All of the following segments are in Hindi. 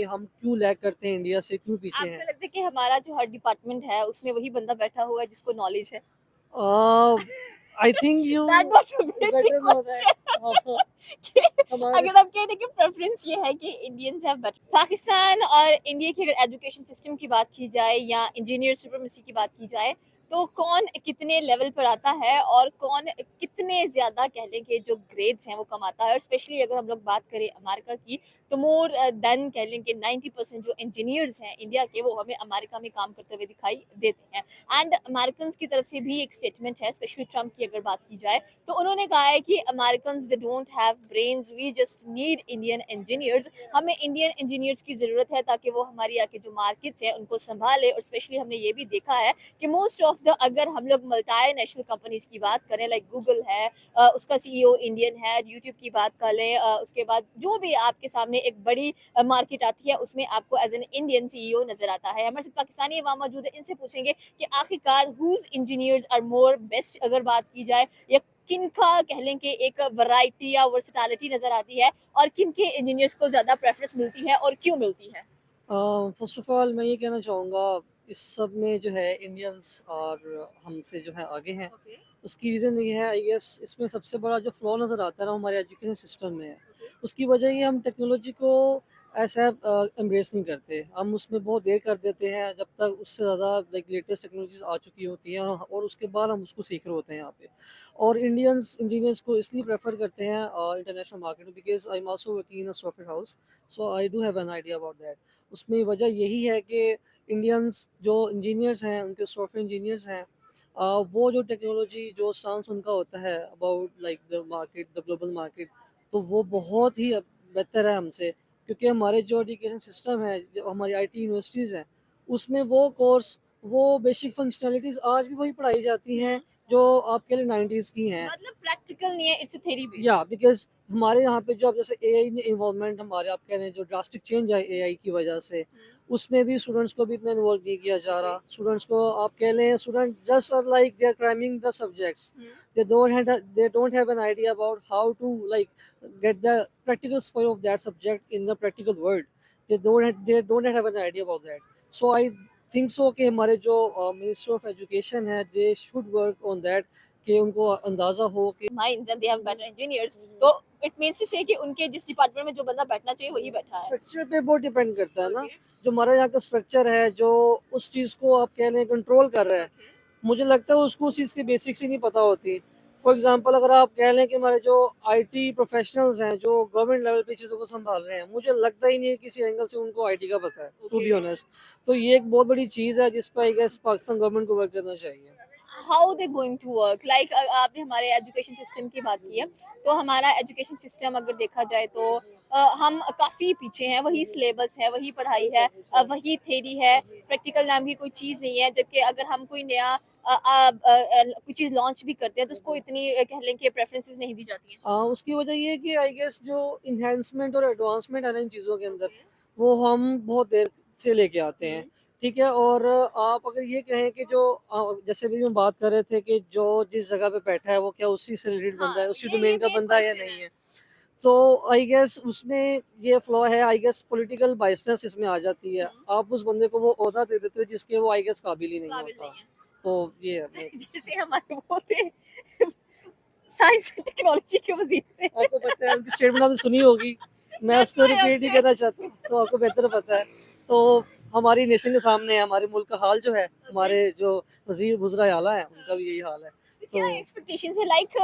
कि हम क्यों लैग करते हैं इंडिया से, क्यों पीछे आपको हैं। लगता है कि हमारा जो हर डिपार्टमेंट है उसमें वही बंदा बैठा हुआ है जिसको नॉलेज है? I think you that was a basic better know that. Question. कि हमारे अगर आप कह रहे हैं कि प्रेफरेंस ये है कि इंडियंस हैव बेटर, पाकिस्तान और इंडिया की अगर एजुकेशन सिस्टम की बात की जाए या इंजीनियर सुप्रीमेसी की बात की जाए, तो कौन कितने लेवल पर आता है और कौन कितने ज्यादा कह लें कि जो ग्रेड्स हैं वो कमाता है। और स्पेशली अगर हम लोग बात करें अमेरिका की, तो मोर देन कह लें कि 90% जो इंजीनियर्स हैं इंडिया के, वो हमें अमेरिका में काम करते हुए दिखाई देते हैं। एंड अमेरिकन की तरफ से भी एक स्टेटमेंट है, स्पेशली ट्रम्प की अगर बात की जाए, तो उन्होंने कहा है कि American they don't have brains, we just need Indian engineers. हमें इंडियन इंजीनियर्स की जरूरत है ताकि वो हमारी आके जो मार्केट्स हैं उनको संभाले। और स्पेशली हमने ये भी देखा है कि मोस्ट ऑफ द, अगर हम लोग मल्टी नेशनल कंपनीज की बात करें, लाइक गूगल है, उसका सीईओ इंडियन है, यूट्यूब की बात कर लें, उसके बाद जो भी आपके सामने एक बड़ी मार्केट आती है उसमें आपको एज एन इंडियन सीईओ नजर आता है। हमारे साथ पाकिस्तानी अवाम मौजूद है, इनसे पूछेंगे कि आखिरकार whose engineers are more best अगर बात की जाए, या किनका कह लें कि एक वैरायटी या वर्सटैलिटी नजर आती है, और किन के इंजीनियर्स को ज्यादा प्रेफरेंस मिलती है और क्यों मिलती है। फर्स्ट ऑफ ऑल मैं ये कहना चाहूँगा, इस सब में जो है इंडियंस और हमसे जो है आगे हैं। ओके, उसकी रीज़न ये है, आई गेस इसमें सबसे बड़ा जो फ्लॉ नज़र आता है ना, हमारे एजुकेशन सिस्टम में है। उसकी वजह ये, हम टेक्नोलॉजी को ऐसा एम्ब्रेस नहीं करते, हम उसमें बहुत देर कर देते हैं जब तक उससे ज़्यादा लाइक लेटेस्ट टेक्नोलॉजीज आ चुकी होती हैं, और उसके बाद हम उसको सीख रहे होते हैं यहाँ पे। और इंडियंस इंजीनियर्स को इसलिए प्रेफर करते हैं इंटरनेशनल मार्केट में, because I am also working in a software house, so I do have an idea about that. उसमें वजह यही है कि इंडियंस जो इंजीनियर्स हैं, उनके सॉफ्टवेयर इंजीनियर्स हैं, वो जो टेक्नोलॉजी जो स्टांस उनका होता है about like the market, the global market, तो वो बहुत ही बेहतर है हमसे। क्योंकि हमारे जो एजुकेशन सिस्टम है, जो हमारी आईटी यूनिवर्सिटीज़ हैं, उसमें वो कोर्स, वो बेसिक फंक्शनैलिटीज़ आज भी वही पढ़ाई जाती हैं जो आपके लिए 90s की हैं। मतलब प्रैक्टिकल नहीं है, इट्स थ्योरी बेस्ड। या बिकॉज हमारे यहाँ पे जो अब जैसे एआई ने इन्वॉल्वमेंट, हमारे आप कह रहे हैं जो ड्रास्टिक चेंज है एआई की वजह से, उसमें भी स्टूडेंट्स को भी इतना इन्वॉल्व नहीं किया जा रहा। स्टूडेंट्स को आप कह लें, student just are like they are cramming the subjects, they don't have an idea about how to like get the practical spoil of that subject in the practical world. They don't have an idea about that. So I think so कि हमारे जो मिनिस्टर ऑफ एजुकेशन है, they should work on that, कि उनको अंदाज़ा हो कि minds and they have better engineers, तो इट मींस टू से कि उनके जिस डिपार्टमेंट में जो बंदा बैठना चाहिए वही बैठा है। स्ट्रक्चर पे बहुत डिपेंड करता है ना। जो हमारे यहाँ का स्ट्रक्चर है, जो उस चीज़ को आप कह लें कंट्रोल कर रहा है, मुझे लगता है उसको उस चीज़ की बेसिक्स ही नहीं पता होती। फॉर एग्जांपल, अगर आप कह लें कि हमारे जो आईटी प्रोफेशनल्स हैं जो गवर्नमेंट लेवल पे चीज़ों को संभाल रहे हैं, मुझे लगता ही नहीं है किसी एंगल से उनको आईटी का पता है, टू बी ऑनेस्ट। तो ये एक बहुत बड़ी चीज़ है जिस पर आई गेस पाकिस्तान गवर्नमेंट को वर्क करना चाहिए। How they going to work, like आपने हमारे एजुकेशन सिस्टम की बात की है, तो हमारा एजुकेशन सिस्टम अगर देखा जाए तो हम काफ़ी पीछे हैं। वही सिलेबस है, वही पढ़ाई है, वही थेरी है, प्रैक्टिकल नाम की कोई चीज़ नहीं है। जबकि अगर हम कोई नया कोई चीज़ लॉन्च भी करते हैं तो उसको इतनी कह लें कि प्रेफरेंसेस नहीं दी जाती हैं। उसकी वजह ये है कि आई गेस जो इन्हेंसमेंट और एडवांसमेंट है ना इन चीज़ों के अंदर, वो हम बहुत देर से लेके आते हैं। ठीक है। और आप अगर ये कहें कि जो जैसे भी हम बात कर रहे थे कि जो जिस जगह पे बैठा है वो क्या उसी से रिलेटेड बंदा है, उसी डोमेन का बंदा है या नहीं है, तो आई गेस उसमें ये फ्लॉ है। आई गेस पॉलिटिकल बाइसनेस इसमें आ जाती है। आप उस बंदे को वो ओहदा दे देते हो जिसके वो आई गेस काबिल ही नहीं काबिल होता। नहीं है। तो ये है। जैसे हमारे वो थे साइंस एंड टेक्नोलॉजी के वजीर थे। आपको पता है उनकी स्टेटमेंट आपने सुनी होगी, मैं दैट्स उसको व्हाई आई रिपीट नहीं सेड। करना चाहता, तो आपको बेहतर पता है। तो हमारी नेशन के सामने है, हमारे मुल्क का हाल जो है, हमारे जो वजीर वज़रा आला है उनका भी यही हाल है। तो क्या एक्सपेक्टेशंस है, लाइक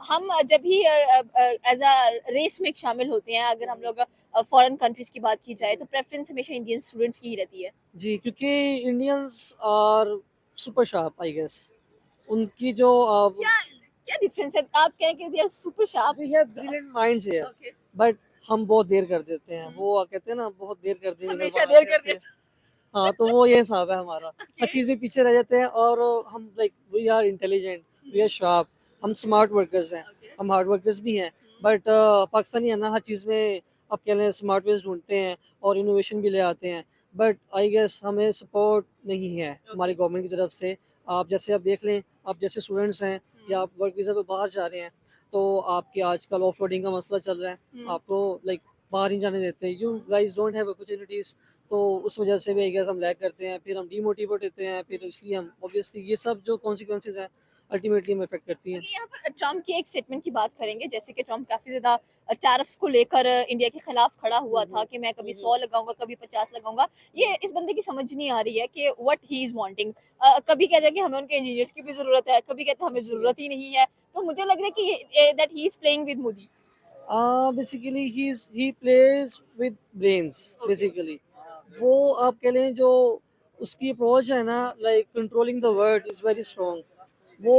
हम जब भी एज अ रेस में शामिल होते हैं, अगर हम लोग फॉरेन कंट्रीज की बात की जाए, तो प्रेफरेंस हमेशा इंडियन स्टूडेंट्स की ही रहती है। जी, क्योंकि Indians are super sharp I guess. उनकी जो क्या क्या डिफरेंस है, आप कह रहे हैं कि they are super sharp. We have brilliant minds here, okay, but हम बहुत देर कर देते हैं। वो कहते हैं ना, बहुत देर कर दी निकल हमेशा बाहर देर कर कहते हैं। देते हाँ, तो वो ये हिसाब है हमारा। हर हैं। चीज़ में पीछे रह जाते हैं, और हम like we are intelligent, we are sharp, हम स्मार्ट वर्कर्स हैं, हम हार्ड वर्कर्स भी हैं। बट पाकिस्तानी है ना, हर चीज़ में आप कह लें स्मार्ट वेज ढूंढते हैं और इनोवेशन भी ले आते हैं। बट आई गेस हमें सपोर्ट नहीं है हमारी गवर्नमेंट की तरफ से। आप जैसे आप देख लें, आप जैसे स्टूडेंट्स हैं या आप वर्क वीज़ा पे बाहर जा रहे हैं, तो आपके आजकल ऑफ रोडिंग का मसला चल रहा है। आपको लाइक बाहर नहीं जाने देते, you guys don't have opportunities, तो उस वजह से भी आई गेस हम लैग करते हैं, फिर हम डीमोटिवेट होते हैं, फिर इसलिए हम ऑब्वियसली ये सब जो कॉन्सिक्वेंसेज हैं अल्टीमेटली हमें अफेक्ट करती हैं। क्योंकि यहाँ पर ट्रम्प की एक स्टेटमेंट की बात करेंगे, जैसे कि ट्रम्प काफी ज्यादा टैरिफ्स को लेकर इंडिया के खिलाफ खड़ा हुआ था कि मैं कभी 100 लगाऊंगा, कभी 50 लगाऊंगा। ये इस बंदे की समझ नहीं आ रही है कि व्हाट ही इज वांटिंग। कभी कहता है कि हमें उनके इंजीनियर्स की भी जरूरत है, कभी कहता है हमें जरूरत ही नहीं है। तो मुझे लग रहा है कि that he is playing with Modi. Basically he plays with brains basically. वो आप कह लें जो उसकी अप्रोच है ना, like controlling the word is very strong. वो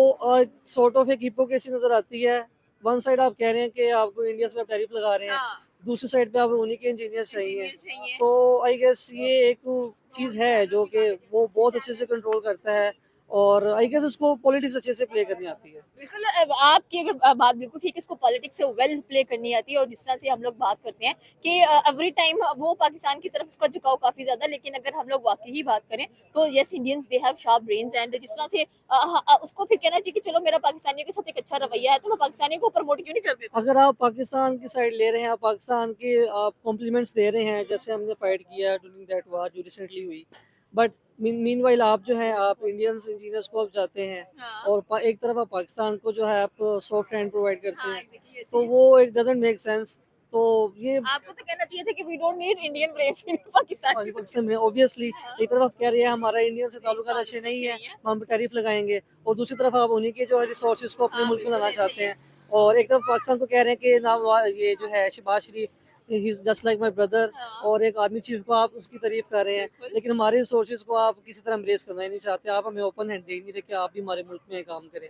सॉर्ट ऑफ एक हिपोक्रेसी नज़र आती है। वन साइड आप कह रहे हैं कि आपको इंडिया में आप टैरिफ लगा रहे हैं, दूसरी साइड पे आप उन्हीं के इंजीनियर चाहिए। तो आई गेस ये एक चीज़ है जो कि वो बहुत अच्छे से कंट्रोल करता है, और आई गेस उसको पॉलिटिक्स अच्छे से प्ले करनी आती है। बिल्कुल, आपकी अगर बात बिल्कुल ठीक है, इसको पॉलिटिक्स से वेल प्ले करनी आती है। और जिस तरह से हम लोग बात करते हैं कि एवरी टाइम वो पाकिस्तान की तरफ उसका झुकाव काफी ज्यादा, लेकिन अगर हम लोग वाकई ही बात करें तो yes, Indians they have sharp brains. And जिस तरह से उसको फिर कहना चाहिए कि चलो मेरा पाकिस्तानियों के साथ एक अच्छा रवैया है, तो मैं पाकिस्तानियों को प्रमोट क्यों नहीं कर देता। अगर आप पाकिस्तान की साइड ले रहे हैं, आप पाकिस्तान के आप कॉम्प्लीमेंट्स दे रहे हैं, जैसे हमने फाइट किया ड्यूरिंग दैट वार जो रिसेंटली हुई, बट मीनवाइल आप जो है आप इंडियंस इंजीनियर्स को आप जाते हैं, हाँ, और एक तरफ आप पाकिस्तान को जो है आप सॉफ्ट हैंड प्रोवाइड करते हाँ, हैं, देखिए ये तो चीज़। वो एक डजंट मेक सेंस। तो ये आपको तो कहना चाहिए था कि we don't need Indian brains in Pakistan. Pakistan में ऑब्वियसली हाँ, एक तरफ आप कह रहे हैं हमारा इंडियन से ताल्लुकात अच्छे नहीं है, हम पे टैरिफ लगाएंगे, और दूसरी तरफ आप उन्हीं के जो है रिसोर्सेज को अपने हाँ, मुल्क में बिल्कुल लाना ऐसे ही चाहते है। हैं। और एक तरफ पाकिस्तान को कह रहे हैं कि ना ये जो है Shahbaz Sharif he is just like my brother, हाँ, और एक आर्मी चीफ को आप उसकी तारीफ कर रहे हैं, बिल्कुल। लेकिन हमारे रिसोर्सेज को आप किसी तरह एम्ब्रेस करना ही नहीं चाहते, आप हमें ओपन हैंड दे ही नहीं रहे कि आप भी हमारे मुल्क में काम करें।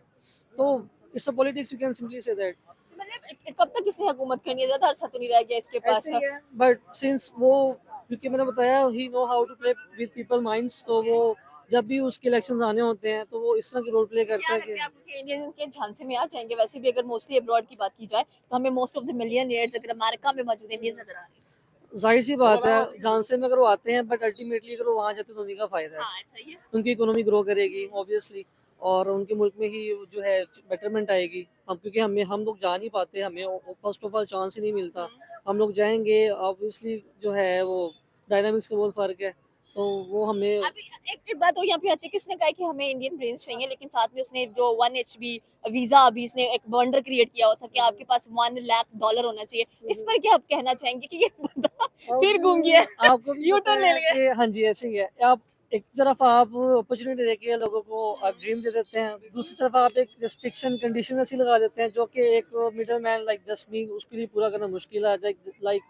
तो it's a politics, you can simply say that. मतलब कब तक इसने हुकूमत करनी है, ज्यादा अरसा तो नहीं रह गया इसके पास। ऐसे ही है, बट सिंस वो, क्योंकि मैंने बताया he know how to play with people minds, तो वो जब भी उसके इलेक्शंस आने होते हैं तो वो इस तरह की रोल प्ले करता क्या है लगता कि है आपको कि इंडियन के झांसे में आ जाएंगे? वैसे भी अगर मोस्टली अब्रॉड की बात की जाए तो हमें मोस्ट ऑफ द मिलियनियर्स अगर अमेरिका में मौजूद इंडियंस नजर आ रहे हैं। जाहिर सी बात है झांसे में अगर वो आते हैं, बट अल्टीमेटली अगर वो वहाँ जाते हैं तो उन्हीं का फायदा है, हाँ, ऐसा ही है। उनकी इकोनॉमी ग्रो करेगी ऑब्वियसली, और उनके मुल्क में ही जो है बेटरमेंट आएगी। हम क्योंकि हम लोग जा नहीं पाते, हमें फर्स्ट ऑफ ऑल चांस ही नहीं मिलता। हम लोग जाएंगे ऑब्वियसली, जो है वो डायनामिक्स का बहुत फ़र्क है, तो वो हमें। अभी एक बात और यहाँ पे आती है कि उसने कहा कि हमें इंडियन ब्रेन्स चाहिए, लेकिन साथ में उसने जो 1 HB वीजा, अभी इसने एक वंडर क्रिएट किया हुआ था कि आपके पास $1 लाख होना चाहिए। इस पर क्या आप कहना चाहेंगे कि ये बंदा फिर घूम गया है, आपको भी यू पता टर्न ले है लिया। कि हाँ जी ऐसे ही है। आप एक तरफ आप अपॉर्चुनिटी देके लोगों को आप ड्रीम दे देते हैं, दूसरी तरफ आप एक रिस्ट्रिक्शन कंडीशन ऐसी लगा देते हैं जो कि एक मिडल मैन लाइक जस्ट मी उसके लिए पूरा करना मुश्किल है। लाइक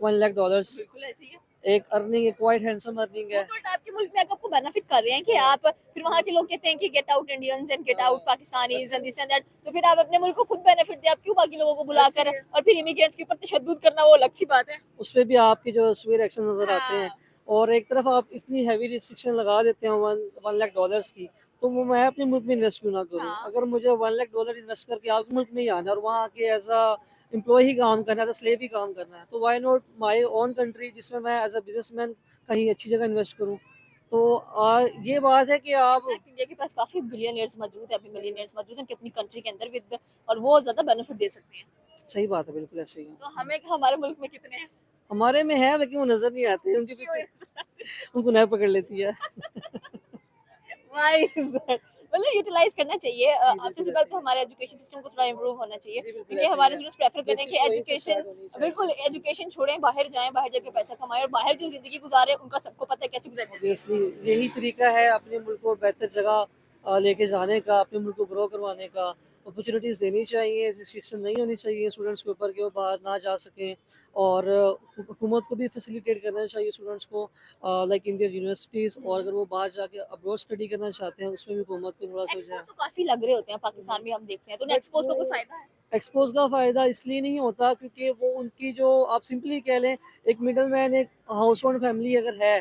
$1 लाख, बिल्कुल ऐसे ही है। एक अर्निंग, एक क्वाइट हैंडसम अर्निंग वो है। तो आपके मुल्क में आपको बेनिफिट कर रहे हैं कि आप, फिर वहाँ के लोग कहते हैं कि get out Indians and get out Pakistanis and this and that, तो फिर आप अपने मुल्क को खुद बेनिफिट दें, आप क्यों बाकी लोगों को बुलाकर और फिर इमिग्रेंट्स के ऊपर तशद्दुद करना, वो अलग सी बात है। उस पर भी आपके जो स्वीर एक्शन नज़र आते हैं, हाँ, और एक तरफ आप इतनी हैवी रिस्ट्रिक्शन लगा देते हैं $1 लाख की, तो वो मैं अपने मुल्क में इन्वेस्ट क्यों ना करूँ। हाँ, अगर मुझे $1 लाख इन्वेस्ट करके आपके मुल्क में ही आना है और वहाँ आके एज अ एम्प्लॉय ही काम करना है, एज स्लेव ही काम करना है, तो why not my own country जिसमें मैं एज अ बिजनेसमैन कहीं अच्छी जगह इन्वेस्ट करूँ। तो ये बात है कि आप। इंडिया के पास काफी बिलियनियर्स मौजूद है, अभी मिलियनियर्स मौजूद हैं कि अपनी कंट्री के अंदर विद, और वो ज्यादा बेनिफिट दे सकते हैं। सही बात है, बिल्कुल ऐसे ही है। तो हमें हमारे मुल्क में कितने हैं? हमारे में है, लेकिन वो नज़र नहीं आते, उनके पीछे उनको नहर पकड़ लेती है। Why is that? मतलब यूटिलाइज करना चाहिए। जी अब बिल्कुल सबसे पहले ऐसे तो ही हमारे एजुकेशन सिस्टम को थोड़ा इम्प्रूव होना चाहिए, है। जी बिल्कुल क्योंकि ऐसे ही हमारे है। स्टूडेंट्स प्रेफर करें कि बेसिक वहीं से एजुकेशन, स्टार्ट होनी चाहिए। बिल्कुल एजुकेशन छोड़ें, बाहर जाएं, बाहर जाके पैसा कमाएं, और बाहर जो जिंदगी गुजारे उनका सबको पता है कैसे गुजरनी है। ऑब्वियसली यही तरीका है अपने मुल्क को बेहतर जगह लेके जाने का, अपने मुल्क को ग्रो करवाने का। अपॉर्चुनिटीज़ देनी चाहिए, रिस्ट्रिक्शन नहीं होनी चाहिए स्टूडेंट्स के ऊपर कि वो बाहर ना जा सकें, और हुकूमत को भी फैसिलिटेट करना चाहिए स्टूडेंट्स को लाइक इन दियर यूनिवर्सिटीज़, और अगर वो बाहर जाके अब्रॉड स्टडी करना चाहते हैं उसमें भी हुकूमत को थोड़ा सा जो है। एक्सपोज तो काफी लग रहे होते हैं पाकिस्तान में, हम देखते हैं, तो बट एक्सपोज का वो कोई फायदा है? एक्सपोज का फ़ायदा इसलिए नहीं होता क्योंकि वो उनकी जो आप सिंपली कह लें, एक मिडल मैन, एक हाउस होल्ड फैमिली अगर है,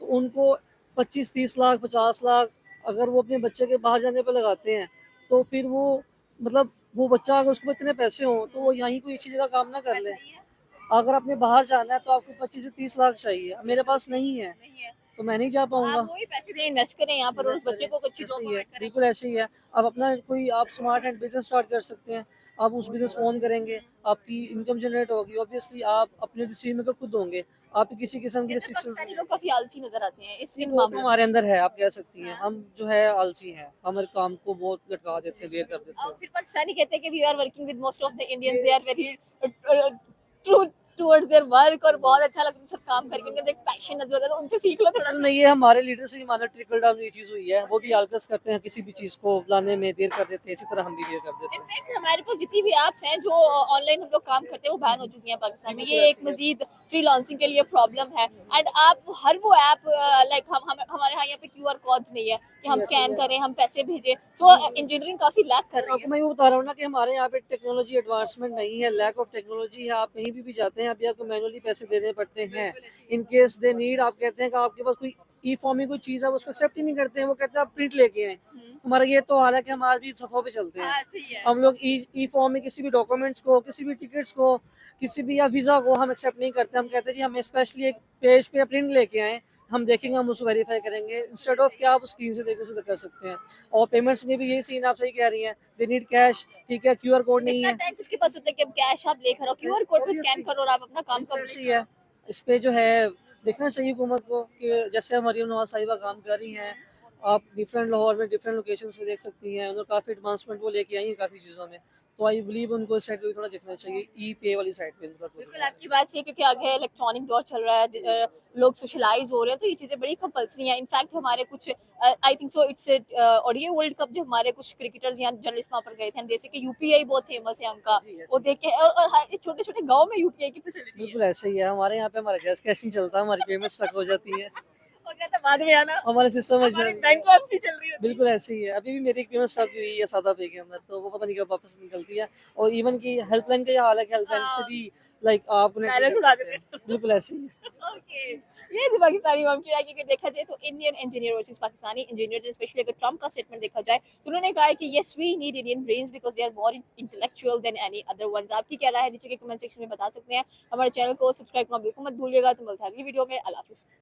तो उनको 25-30 लाख 50 लाख अगर वो अपने बच्चे के बाहर जाने पर लगाते हैं, तो फिर वो मतलब वो बच्चा अगर उसके पास इतने पैसे हों तो वो यहीं कोई अच्छी जगह काम ना कर ले। ऐसा ही है। अगर आपने बाहर जाना है तो आपको 25 से 30 लाख चाहिए, मेरे पास नहीं है। नहीं है। तो मैं नहीं जा पाऊंगा। आप वही पैसे दें, इन्वेस्ट करें यहाँ पर और उस बच्चे को अच्छी ऐसे जॉब ही है, प्रोवाइड करें। बिल्कुल ऐसे ही है। आप अपना कोई आप स्मार्ट हैंड बिजनेस स्टार्ट कर सकते हैं, आप उस बिजनेस को ऑन करेंगे, आपकी इनकम जनरेट होगी, ऑब्वियसली आप अपने डिसीजन मेकर खुद होंगे, आप किसी किस्म की कहते हैं रिस्ट्रिक्शंस पाकिस्तानी लोग काफी आलसी नजर आते हैं इस इन वो तो मामलों में। हमारे अंदर है, आप कह सकती हैं। हाँ। हम जो है आलसी हैं, हमारे काम को बहुत लटका देते हैं, देर कर देते और हैं। फिर पाकिस्तानी कहते हैं कि we are working with most of the Indians, they are very true towards their work और बहुत अच्छा लगता है उनके साथ काम करके, उनके अंदर एक पैशन नजर आता है, तो उनसे सीख लो थोड़ा असल सा। में ये हमारे लीडर से ही हमारा ट्रिकल डाउन ये चीज़ हुई है, वो भी आलकस करते हैं, किसी भी चीज़ को लाने में देर कर देते हैं, इसी तरह हम भी देर कर देते हैं। इनफैक्ट हमारे पास जितनी भी ऐप्स हैं जो ऑनलाइन हम लोग काम करते हैं वो बैन हो चुकी हैं पाकिस्तान में, बिल्कुल ये एक ऐसे ही है। मजीद फ्रीलांसिंग के लिए प्रॉब्लम है। एंड आप हर वो ऐप लाइक हम हमारे यहाँ पे क्यूआर कोड्स नहीं है कि हम ये ऐसे ही स्कैन है। करें, हम पैसे भेजें, सो इंजीनियरिंग काफी लैक कर रही आपको है। मैं ये बता रहा हूँ ना कि हमारे यहाँ पे टेक्नोलॉजी एडवांसमेंट नहीं है, लैक ऑफ टेक्नोलॉजी है। आप कहीं भी जाते हैं, अभी आपको मैनुअली पैसे देने पड़ते हैं। इन केस दे नीड, आप कहते हैं कि आपके पास कोई ई फॉर्म में कोई चीज़ है, वो उसको एक्सेप्ट ही नहीं करते हैं, वो कहते हैं आप प्रिंट लेके आए। हमारा ये तो हाल है कि हम आज भी सफ़ों पे चलते हैं। हाँ सही है। हम लोग ई फॉर्म में किसी भी डॉक्यूमेंट्स को, किसी भी टिकट्स को, किसी भी या वीज़ा को हम एक्सेप्ट नहीं करते। हम कहते हैं जी हमें स्पेशली एक पेज पे प्रिंट लेके आएँ, हम देखेंगे, हम उसको वेरीफाई करेंगे। इंस्टेड ऑफ क्या आप स्क्रीन से देख उसको कर सकते हैं। और पेमेंट्स में भी यही सीन आप सही कह रही हैं, दे नीड कैश, ठीक है, क्यूआर कोड नहीं इतना है। टाइम किसके पास होता है कि अब कैश आप लेकर आओ, क्यूआर कोड पे स्कैन करो और आप अपना काम बिल्कुल ऐसे ही कंप्लीट है। इस पे जो है देखना चाहिए हुकूमत को कि जैसे मरीम नवाज साहिबा काम कर रही हैं, आप डिफरेंट लाहौर में डिफरेंट लोकेशंस पे देख सकती हैं, उन्होंने काफ़ी एडवांसमेंट वो लेके आई हैं काफ़ी चीज़ों में। तो आई बिलीव उनको इस साइड पे भी थोड़ा देखना चाहिए, ई पे वाली साइड पे इनका थोड़ा बिल्कुल देखना आपकी बात सही है क्योंकि आगे इलेक्ट्रॉनिक दौर चल रहा है, लोग सोशलाइज हो रहे हैं, तो ये चीज़ें बड़ी कंपलसरी हैं। इनफैक्ट हमारे कुछ आई think so it's ODI world cup जो हमारे कुछ क्रिकेटर्स या जर्नलिस्ट वहाँ पर गए थे, जैसे कि यूपीआई बहुत फेमस है उनका, चाहिए। जी वो ऐसे ही देख के और हर छोटे छोटे गाँव में यूपीआई की फैसिलिटी है। बिल्कुल ऐसे ही है। हमारे यहाँ पे हमारा गैस कैश नहीं चलता, हमारी पेमेंट स्टक हो जाती है। और कहता बाद में आना, हमारे सिस्टम में हमारी बैंक ऐप्स नहीं चल रही होती। बिल्कुल ऐसे ही है। अभी भी मेरी एक पेमेंट स्टॉप हुई है सादा पे के अंदर, तो वो पता नहीं कब वापस निकलती है। और इवन की हेल्पलाइन का ये हाल है कि हेल्पलाइन से भी लाइक आप उन्हें बैलेंस उड़ा देते हैं। बिल्कुल ऐसे ही है। ओके, ये थी पाकिस्तानी मम की राय कि अगर देखा जाए तो Indian engineer versus Pakistani engineer, specially अगर ट्रम्प का स्टेटमेंट देखा जाए तो उन्होंने कहा है कि yes we need Indian brains because they are more intellectual than any other ones. आपकी क्या राय है नीचे के कमेंट सेक्शन में बता सकते हैं। हमारे चैनल को सब्सक्राइब करना बिल्कुल मत भूलिएगा। तो मिलते हैं अगली वीडियो में। अल्लाह हाफिज़।